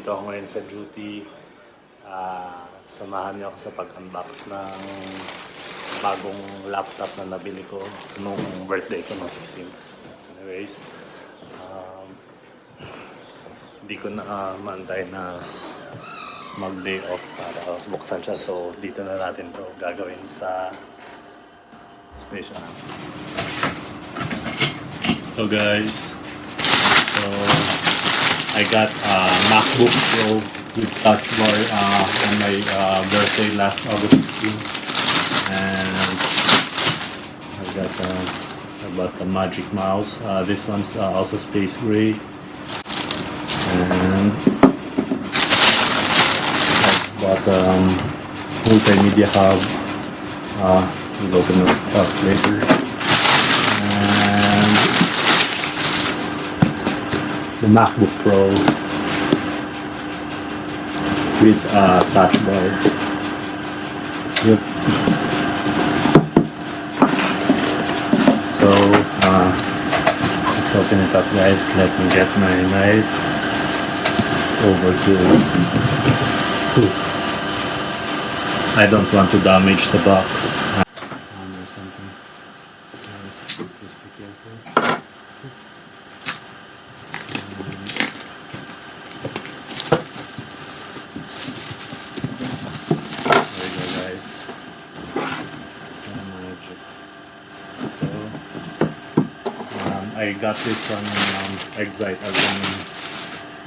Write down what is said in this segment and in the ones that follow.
nandito ako ngayon sa duty. Samahan niyo ako sa pag-unbox ng bagong laptop na nabili ko nung birthday ko ng 16. Anyways, hindi ko na maantay na mag-day off para buksan siya. So, dito na natin to gagawin sa station. So guys, I got a MacBook Pro with touch bar on my birthday last August 16, and I got the Magic Mouse. This one's also space gray, and I bought multimedia hub. We'll open it up later, and the MacBook Pro with touch bar. Yep. So let's open it up, guys. Let me get my knife. It's overkill. I don't want to damage the box. Or something. Just be careful. I got this from Excite.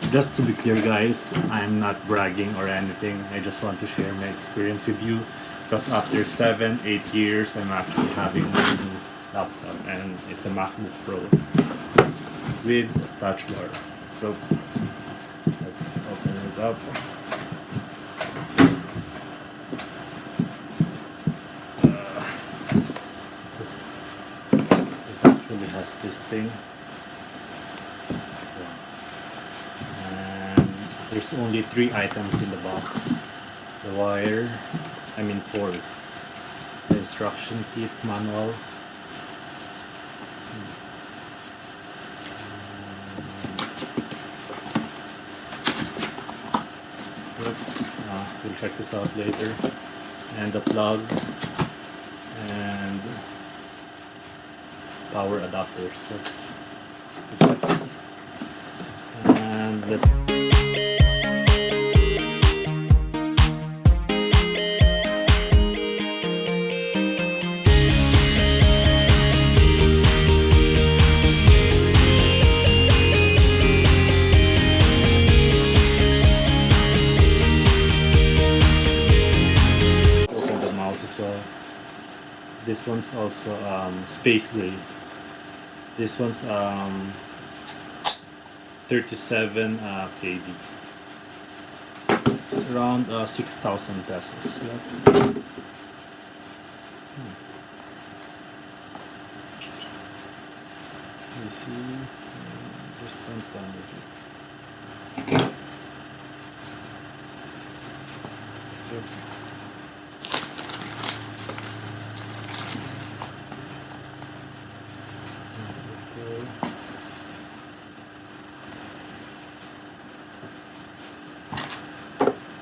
Just to be clear, guys, I'm not bragging or anything. I just want to share my experience with you, because after 7-8 years I'm actually having a new laptop, and it's a MacBook Pro with a touch bar. So let's open it up. Has this thing, and there's only 3 items in the box: the wire, 4, the instruction kit manual, we'll check this out later, and the plug and power adapter. So that's it. And let's open the mouse as well. This one's also space gray. This one's 37 kb. It's around 6,000 pesos. Yep. You see, just don't damage it. Yep.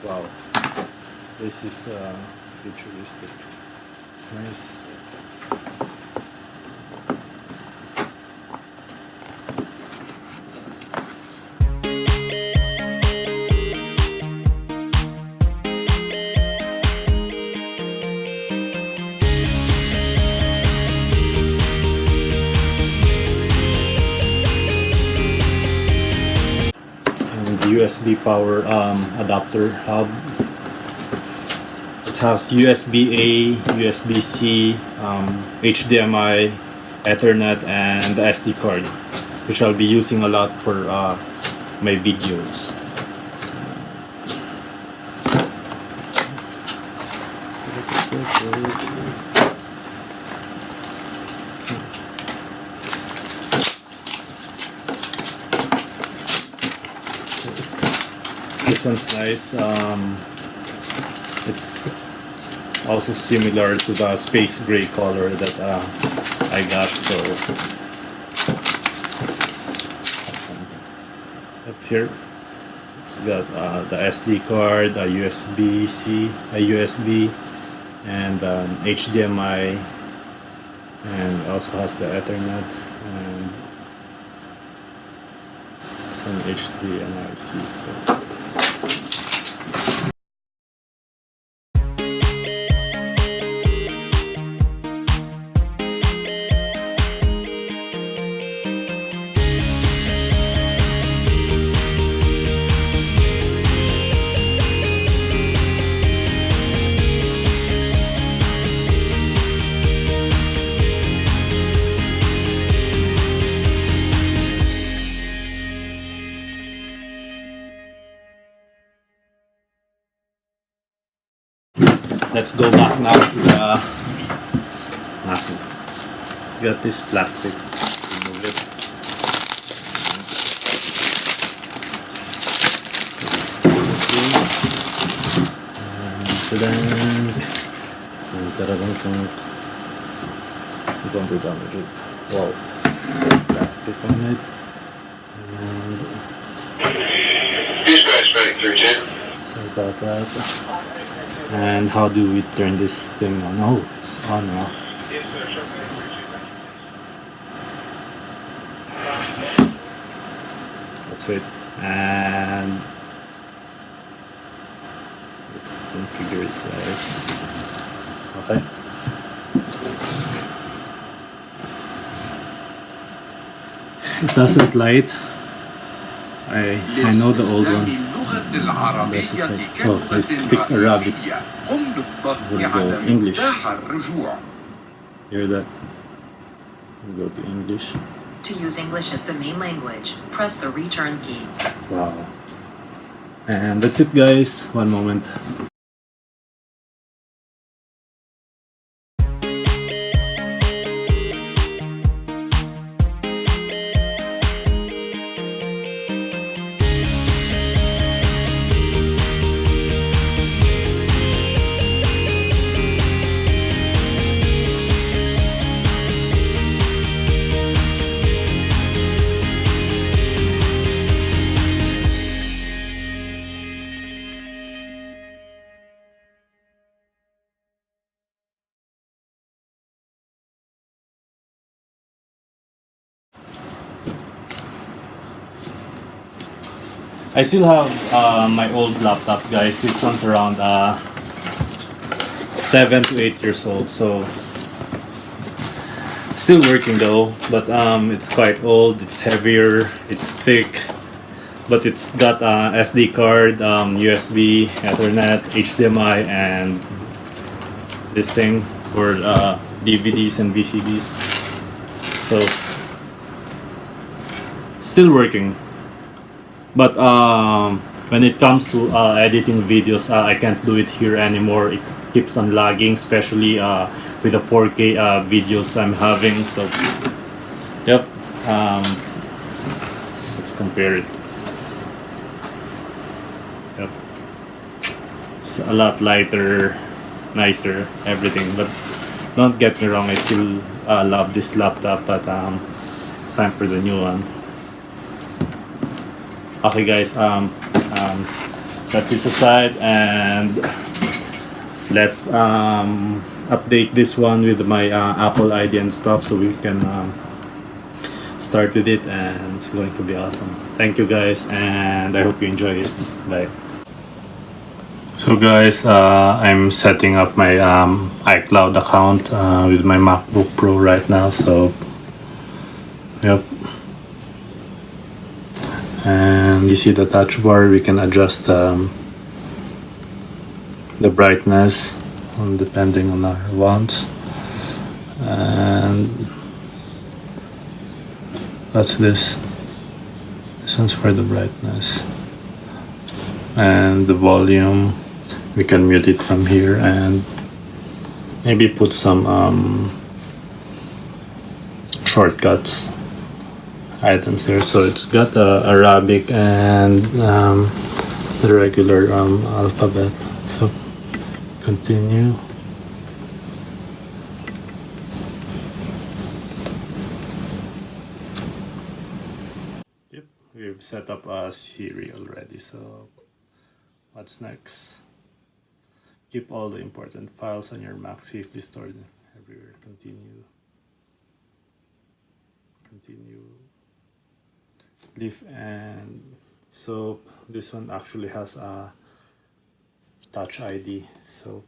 Wow, this is futuristic. It's nice. USB power adapter hub. It has USB-A, USB-C, HDMI, Ethernet, and the SD card, which I'll be using a lot for my videos. This one's nice. It's also similar to the space gray color that I got. So up here It's got the SD card, a USB-C, a USB, and HDMI, and also has the Ethernet and some HDMI-C stuff. Let's go back now to the MacBook. It's got this plastic. Remove it. Don't do damage it. Wow. Plastic on it. Sorry about that. And how do we turn this thing on? Oh, it's on now. That's it. And let's configure it, guys. Okay. It doesn't light. I know the old one. Oh, this speaks Arabic. We'll go English. Hear that? We'll go to English. To use English as the main language, press the return key. Wow. And that's it, guys. One moment. I still have my old laptop, guys. This one's around 7 to 8 years old, so still working though. But it's quite old. It's heavier. It's thick, but it's got SD card, USB, Ethernet, HDMI, and this thing for DVDs and VCDs. So still working. But when it comes to editing videos, I can't do it here anymore. It keeps on lagging, especially with the 4K videos I'm having. So, yep. Let's compare it. Yep. It's a lot lighter, nicer, everything. But don't get me wrong, I still love this laptop. But it's time for the new one. Okay, guys, set this aside and let's update this one with my Apple ID and stuff so we can start with it, and it's going to be awesome. Thank you, guys, and I hope you enjoy it. Bye. So, guys, I'm setting up my iCloud account with my MacBook Pro right now. So, yep. And you see the touch bar, we can adjust the brightness depending on our wants, and that's this one's for the brightness, and the volume we can mute it from here and maybe put some shortcuts items there. So it's got Arabic and the regular alphabet. So continue. Yep, we we've set up a Siri already, so what's next? Keep all the important files on your Mac safely stored everywhere. Continue. Leaf. And so this one actually has a touch ID, so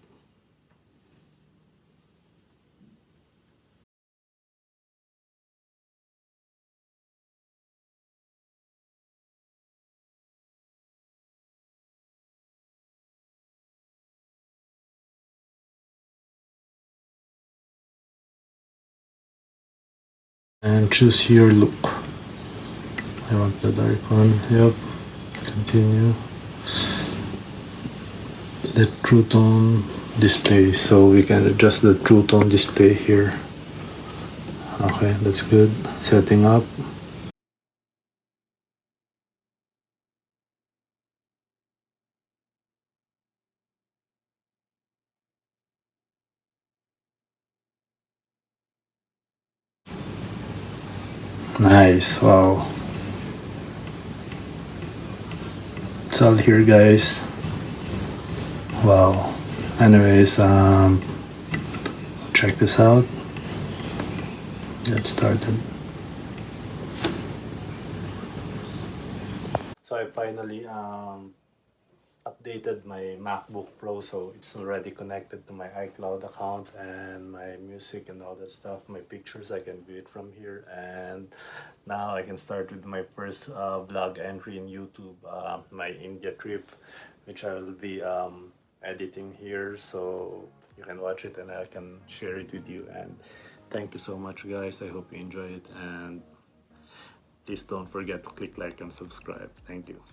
and choose your look. I want the dark one. Yep. Continue. The true tone display, so we can adjust the true tone display here. Okay, that's good. Setting up. Nice. Wow, it's all here, guys. Wow. Anyways, check this out. Get started. So I finally updated my MacBook Pro, so it's already connected to my iCloud account, and my music and all that stuff, my pictures, I can view it from here. And now I can start with my first vlog entry in YouTube, my India trip, which I will be editing here, so you can watch it and I can share it with you. And thank you so much, guys. I hope you enjoy it, and please don't forget to click like and subscribe. Thank you.